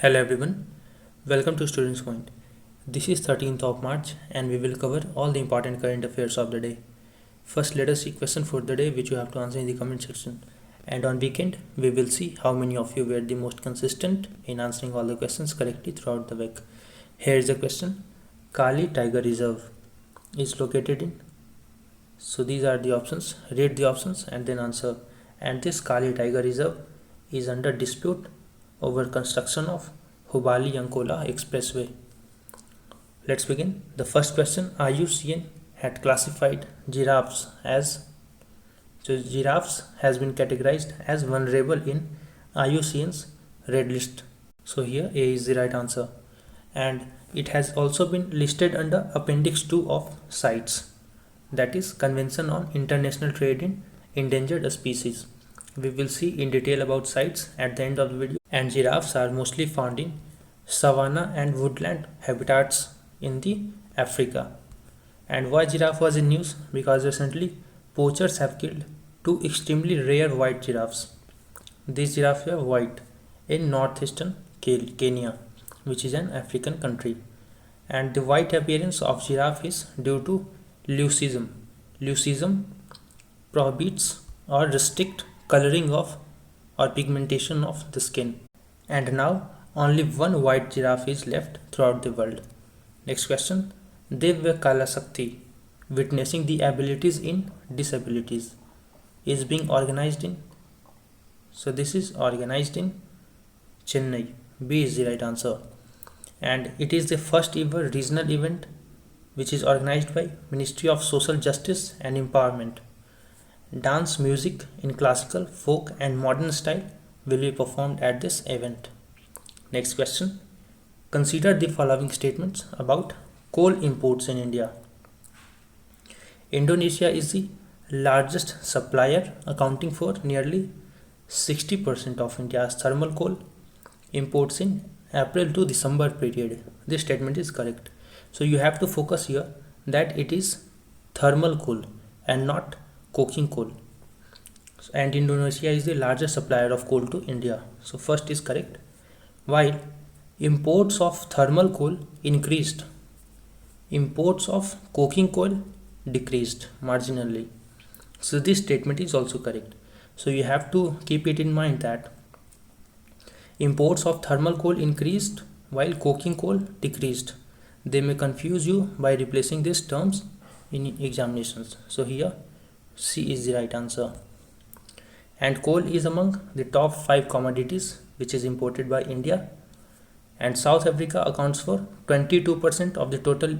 Hello everyone, welcome to Students Point. This is 13th of March and we will cover all the important current affairs of the day. First, let us see question for the day which you have to answer in the comment section. And on weekend, we will see how many of you were the most consistent in answering all the questions correctly throughout the week. Here is the question. Kali Tiger Reserve is located in. So these are the options. Read the options and then answer. And this Kali Tiger Reserve is under dispute over construction of Hubali-Ankola Expressway. Let's begin. The first question, IUCN had classified giraffes as, so giraffes has been categorized as vulnerable in IUCN's red list. So here A is the right answer. And it has also been listed under Appendix 2 of CITES, that is Convention on International Trade in Endangered Species. We will see in detail about CITES at the end of the video. And giraffes are mostly found in savanna and woodland habitats in the Africa. And why giraffe was in news? Because recently poachers have killed two extremely rare white giraffes. These giraffes were white in northeastern Kenya, which is an African country. And the white appearance of giraffe is due to leucism. Leucism prohibits or restricts coloring of or pigmentation of the skin. And now only one white giraffe is left throughout the world. Next question. Divya Kalasakti, witnessing the abilities in disabilities, is being organized in. So this is organized in Chennai. B is the right answer. And it is the first ever regional event which is organized by Ministry of Social Justice and Empowerment. Dance music in classical, folk and modern style will be performed at this event. Next question. Consider the following statements about coal imports in India. Indonesia is the largest supplier, accounting for nearly 60% of India's thermal coal imports in April to December period. This statement is correct. So you have to focus here that it is thermal coal and not coking coal. And Indonesia is the largest supplier of coal to India. So first is correct. While imports of thermal coal increased, imports of coking coal decreased marginally. So this statement is also correct. So you have to keep it in mind that imports of thermal coal increased while coking coal decreased. They may confuse you by replacing these terms in examinations. So here C is the right answer. And coal is among the top 5 commodities which is imported by India, and South Africa accounts for 22% of the total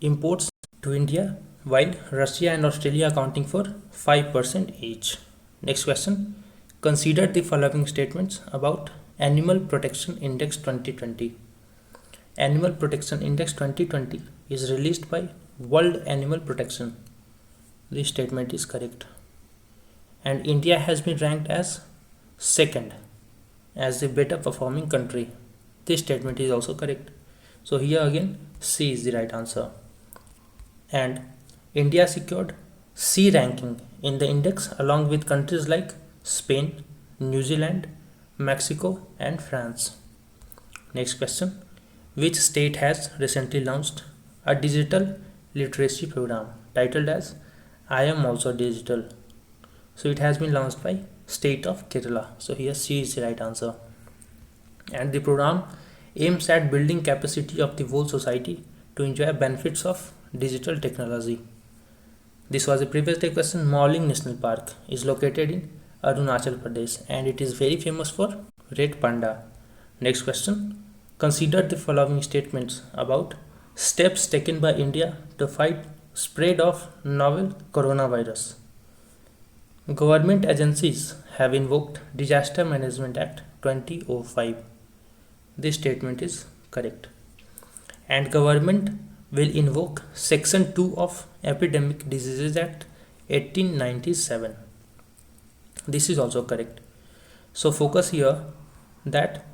imports to India, while Russia and Australia accounting for 5% each. Next question. Consider the following statements about Animal Protection Index 2020. Animal Protection Index 2020 is released by World Animal Protection. This statement is correct. And India has been ranked as second as the better performing country. This statement is also correct. So here again C is the right answer. And India secured C ranking in the index along with countries like Spain, New Zealand, Mexico and France. Next question. Which state has recently launched a digital literacy program titled as I Am Also Digital? So it has been launched by state of Kerala. So here C is the right answer. And the program aims at building capacity of the whole society to enjoy benefits of digital technology. This was a previous day question. Mauling National Park is located in Arunachal Pradesh and it is very famous for red panda. Next question. Consider the following statements about steps taken by India to fight spread of novel coronavirus. Government agencies have invoked Disaster Management Act 2005. This statement is correct. And government will invoke Section 2 of Epidemic Diseases Act 1897. This is also correct. So focus here that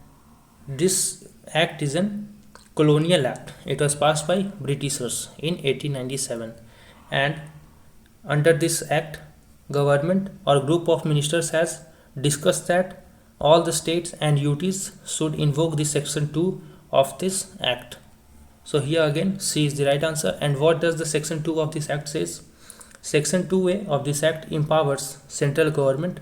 this act is an colonial act. It was passed by Britishers in 1897, and under this act government or group of ministers has discussed that All the states and UTs should invoke the section 2 of this act. So here again C is the right answer. And what does the section 2 of this act says? Section 2A of this act empowers central government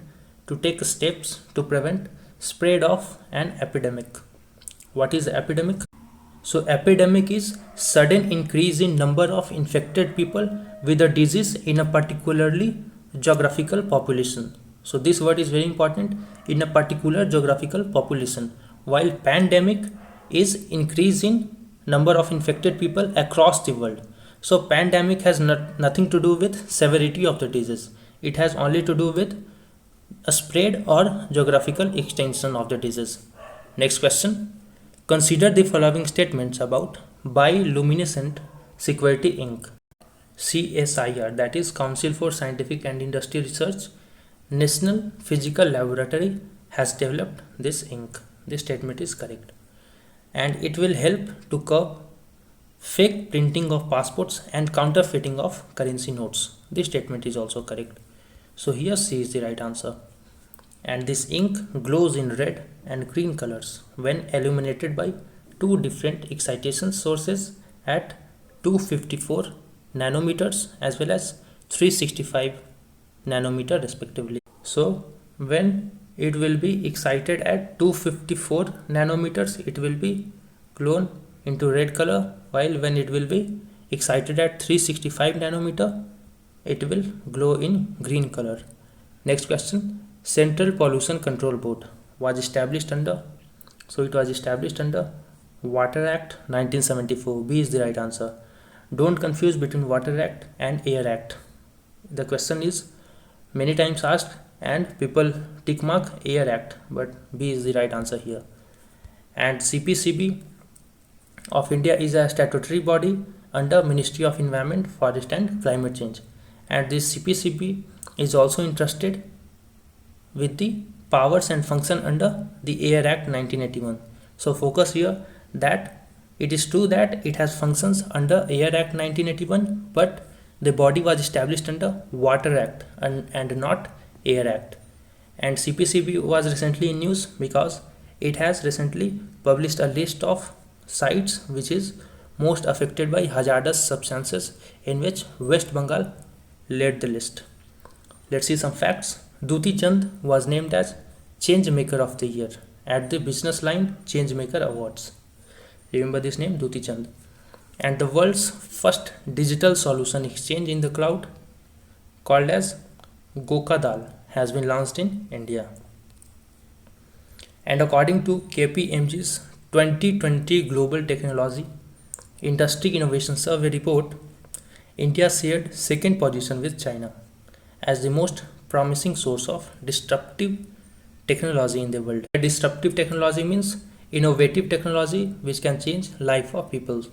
to take steps to prevent spread of an epidemic. What is epidemic? So epidemic is sudden increase in number of infected people with a disease in a particularly geographical population. So this word is very important, in a particular geographical population, while pandemic is increase in number of infected people across the world. So pandemic has nothing to do with severity of the disease. It has only to do with a spread or geographical extension of the disease. Next question. Consider the following statements about bioluminescent security ink. CSIR, that is Council for Scientific and Industry Research, National Physical Laboratory, has developed this ink. This statement is correct. And it will help to curb fake printing of passports and counterfeiting of currency notes. This statement is also correct. So here C is the right answer. And this ink glows in red and green colors when illuminated by two different excitation sources at 254 nanometers as well as 365 nanometer respectively. So when it will be excited at 254 nanometers, it will be glown into red color, while when it will be excited at 365 nanometer, it will glow in green color. Next question. Central Pollution Control Board was established under, so it was established under Water Act 1974. B is the right answer. Don't confuse between Water Act and Air Act. The question is many times asked and people tick mark Air Act, but B is the right answer here. And CPCB of India is a statutory body under Ministry of Environment, Forest and Climate Change. And this CPCB is also entrusted with the powers and function under the Air Act 1981. So focus here that it is true that it has functions under Air Act 1981, but the body was established under Water Act and not Air Act. And CPCB was recently in news because it has recently published a list of sites which is most affected by hazardous substances, in which West Bengal led the list. Let's see some facts. Duti Chand was named as Changemaker of the Year at the Business Line Changemaker Awards. Remember this name, Duti Chand. And the world's first digital solution exchange in the cloud, called as Gokadal, has been launched in India. And according to KPMG's 2020 Global Technology Industry Innovation Survey report, India shared second position with China as the most promising source of disruptive technology in the world. Disruptive technology means innovative technology which can change life of people.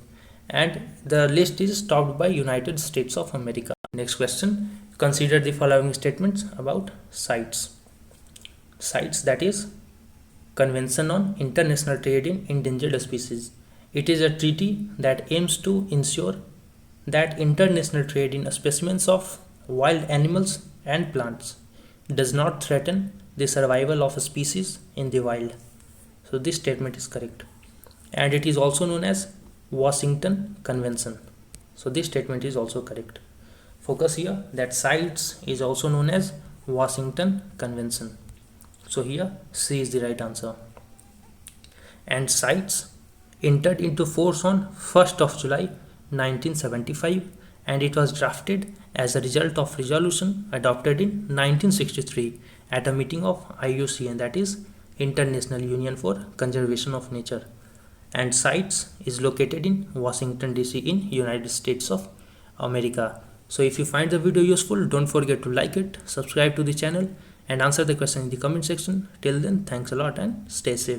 And the list is topped by United States of America. Next question. Consider the following statements about CITES. CITES, that is Convention on International Trade in Endangered Species. It is a treaty that aims to ensure that international trade in specimens of wild animals and plants does not threaten the survival of a species in the wild. So this statement is correct. And it is also known as Washington Convention. So this statement is also correct. Focus here that CITES is also known as Washington Convention. So here C is the right answer. And CITES entered into force on 1st of July 1975, and it was drafted as a result of resolution adopted in 1963 at a meeting of IUCN, that is International Union for Conservation of Nature. And CITES is located in Washington DC in United States of America. So if you find the video useful, don't forget to like it, subscribe to the channel and answer the question in the comment section. Till then, thanks a lot and stay safe.